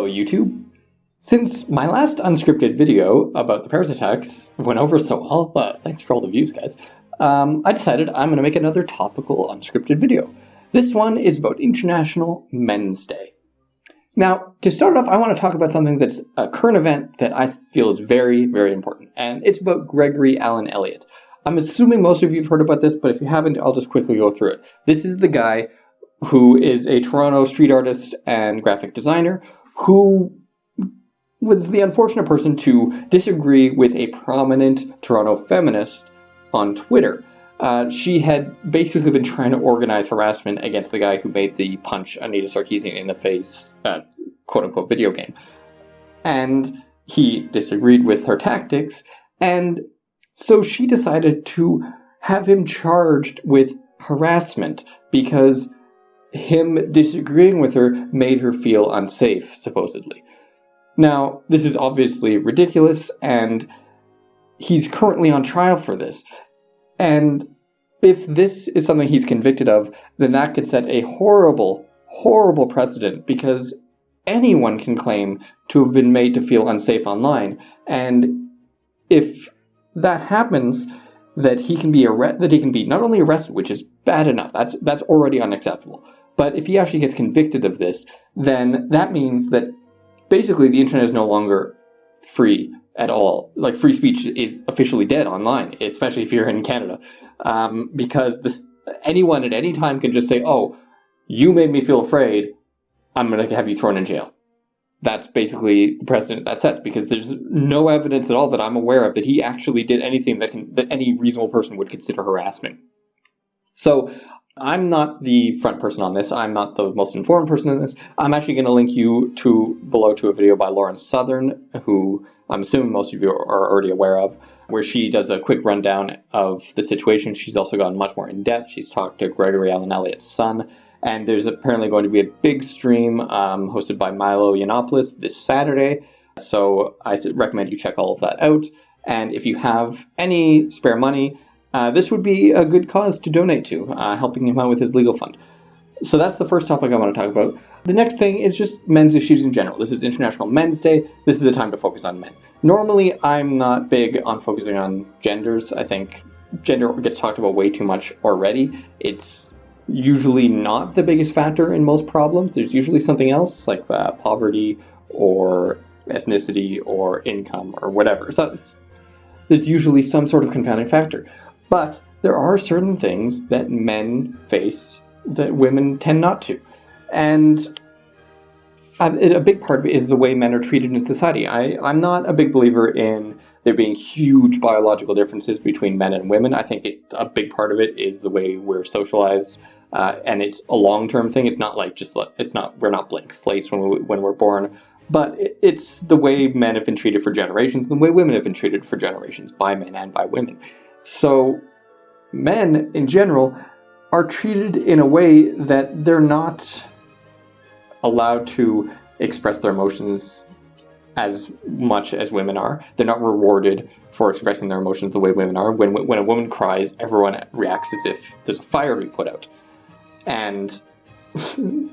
Hello, YouTube. Since my last unscripted video about the Paris attacks went over so well, thanks for all the views, guys, I decided I'm going to make another topical unscripted video. This one is about International Men's Day. Now, to start off, I want to talk about something that's a current event that I feel is very, very important, and it's about Gregory Allen Elliott. I'm assuming most of you have heard about this, but if you haven't, I'll just quickly go through it. This is the guy who is a Toronto street artist and graphic designer who was the unfortunate person to disagree with a prominent Toronto feminist on Twitter. She had basically been trying to organize harassment against the guy who made the punch Anita Sarkeesian in the face, quote-unquote, video game. And he disagreed with her tactics, and so she decided to have him charged with harassment because him disagreeing with her made her feel unsafe, supposedly. Now, this is obviously ridiculous, and he's currently on trial for this. And if this is something he's convicted of, then that could set a horrible, horrible precedent, because anyone can claim to have been made to feel unsafe online. And if that happens, that he can be not only arrested, which is bad enough, that's already unacceptable. But if he actually gets convicted of this, then that means that basically the internet is no longer free at all. Like, free speech is officially dead online, especially if you're in Canada, because anyone at any time can just say, "Oh, you made me feel afraid, I'm going to have you thrown in jail." That's basically the precedent that sets, because there's no evidence at all that I'm aware of that he actually did anything that any reasonable person would consider harassment. So I'm not the front person on this. I'm not the most informed person in this. I'm actually going to link you below to a video by Lauren Southern, who I'm assuming most of you are already aware of, where she does a quick rundown of the situation. She's also gone much more in depth. She's talked to Gregory Allen Elliott's son, and there's apparently going to be a big stream hosted by Milo Yiannopoulos this Saturday. So I recommend you check all of that out. And if you have any spare money, this would be a good cause to donate to, helping him out with his legal fund. So that's the first topic I want to talk about. The next thing is just men's issues in general. This is International Men's Day. This is a time to focus on men. Normally, I'm not big on focusing on genders. I think gender gets talked about way too much already. It's usually not the biggest factor in most problems. There's usually something else, like poverty or ethnicity or income or whatever. So there's usually some sort of confounding factor. But there are certain things that men face that women tend not to. And a big part of it is the way men are treated in society. I'm not a big believer in there being huge biological differences between men and women. I think a big part of it is the way we're socialized, and it's a long-term thing. It's not like we're not blank slates when we're born, but it's the way men have been treated for generations, and the way women have been treated for generations by men and by women. So men, in general, are treated in a way that they're not allowed to express their emotions as much as women are. They're not rewarded for expressing their emotions the way women are. When a woman cries, everyone reacts as if there's a fire to be put out. And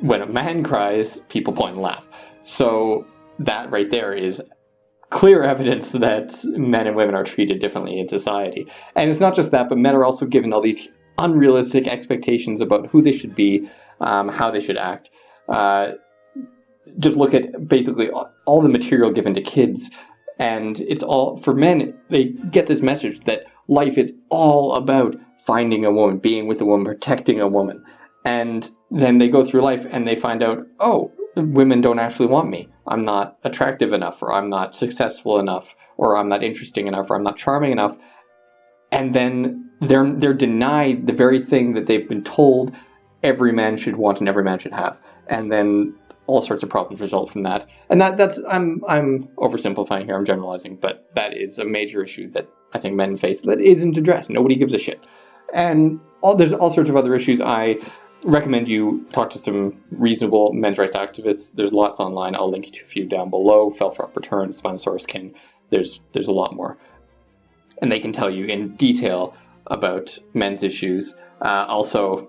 when a man cries, people point and laugh. So that right there is clear evidence that men and women are treated differently in society. And it's not just that, but men are also given all these unrealistic expectations about who they should be, how they should act. Just look at basically all the material given to kids, and it's all, for men, they get this message that life is all about finding a woman, being with a woman, protecting a woman. And then they go through life and they find out, oh, women don't actually want me. I'm not attractive enough, or I'm not successful enough, or I'm not interesting enough, or I'm not charming enough. And then they're denied the very thing that they've been told every man should want and every man should have. And then all sorts of problems result from that. And that's I'm oversimplifying here, I'm generalizing, but that is a major issue that I think men face that isn't addressed. Nobody gives a shit. And there's all sorts of other issues. I recommend you talk to some reasonable men's rights activists. There's lots online. I'll link to a few down below. Felthrop Return, Spinosaurus King. There's a lot more. And they can tell you in detail about men's issues. Also,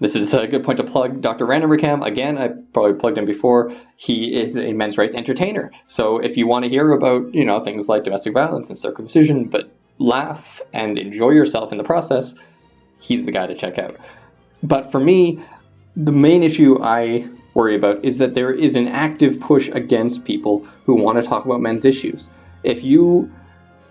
This is a good point to plug Dr. Randomricam. Again, I probably plugged him before. He is a men's rights entertainer. So if you want to hear about, things like domestic violence and circumcision, but laugh and enjoy yourself in the process, he's the guy to check out. But for me, the main issue I worry about is that there is an active push against people who want to talk about men's issues. If you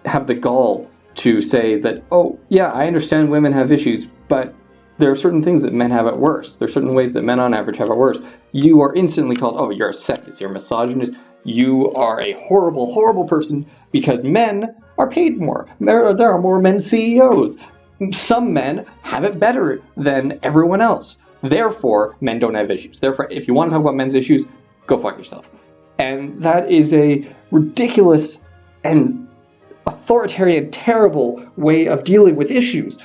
have the gall to say that, oh, yeah, I understand women have issues, but there are certain things that men have it worse. There are certain ways that men on average have it worse. You are instantly called, oh, you're a sexist, you're a misogynist, you are a horrible, horrible person because men are paid more. There are more men CEOs. Some men have it better than everyone else. Therefore, men don't have issues. Therefore, if you want to talk about men's issues, go fuck yourself. And that is a ridiculous and authoritarian, terrible way of dealing with issues.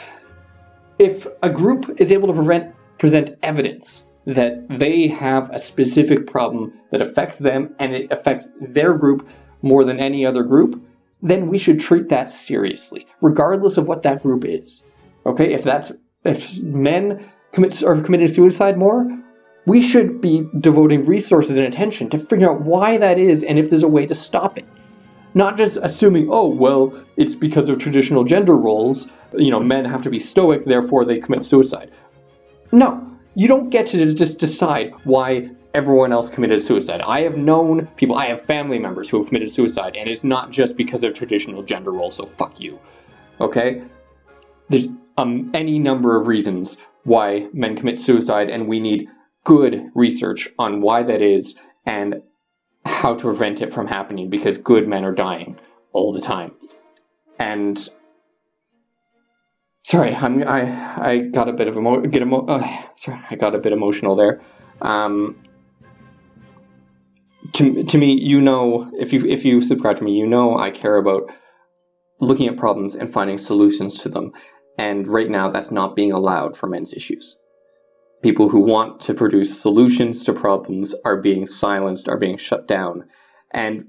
If a group is able to present evidence that they have a specific problem that affects them and it affects their group more than any other group, then we should treat that seriously, regardless of what that group is. Okay, if men are committing suicide more, we should be devoting resources and attention to figure out why that is and if there's a way to stop it. Not just assuming, oh, well, it's because of traditional gender roles, men have to be stoic, therefore they commit suicide. No, you don't get to just decide why everyone else committed suicide. I have known people, I have family members who have committed suicide, and it's not just because of traditional gender roles, so fuck you. Okay? There's any number of reasons why men commit suicide, and we need good research on why that is and how to prevent it from happening, because good men are dying all the time. And sorry, I got a bit of I got a bit emotional there. To me, if you subscribe to me, I care about looking at problems and finding solutions to them. And right now, that's not being allowed for men's issues. People who want to produce solutions to problems are being silenced, are being shut down. And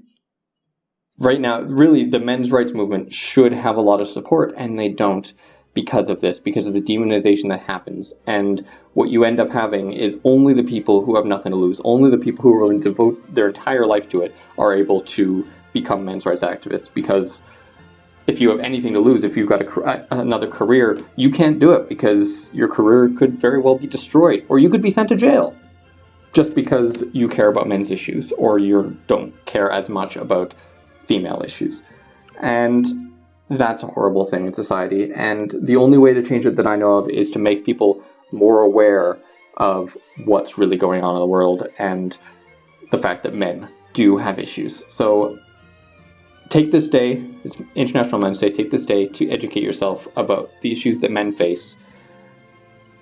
right now, really, the men's rights movement should have a lot of support, and they don't because of this, because of the demonization that happens. And what you end up having is only the people who have nothing to lose, only the people who are willing to devote their entire life to it are able to become men's rights activists, because if you have anything to lose, if you've got another career, you can't do it because your career could very well be destroyed, or you could be sent to jail just because you care about men's issues or you don't care as much about female issues. And that's a horrible thing in society. And the only way to change it that I know of is to make people more aware of what's really going on in the world and the fact that men do have issues. So take this day, it's International Men's Day, take this day to educate yourself about the issues that men face.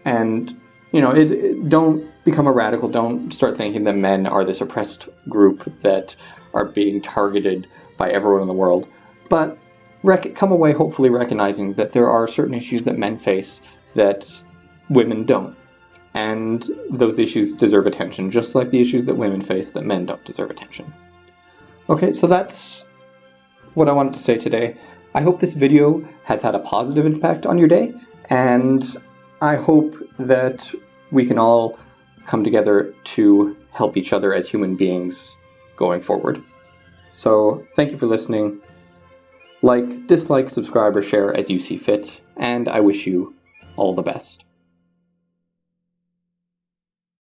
And, don't become a radical. Don't start thinking that men are this oppressed group that are being targeted by everyone in the world. But come away hopefully recognizing that there are certain issues that men face that women don't. And those issues deserve attention, just like the issues that women face that men don't deserve attention. Okay, so that's what I wanted to say today. I hope this video has had a positive impact on your day, and I hope that we can all come together to help each other as human beings going forward. So thank you for listening. Like, dislike, subscribe, or share as you see fit, and I wish you all the best.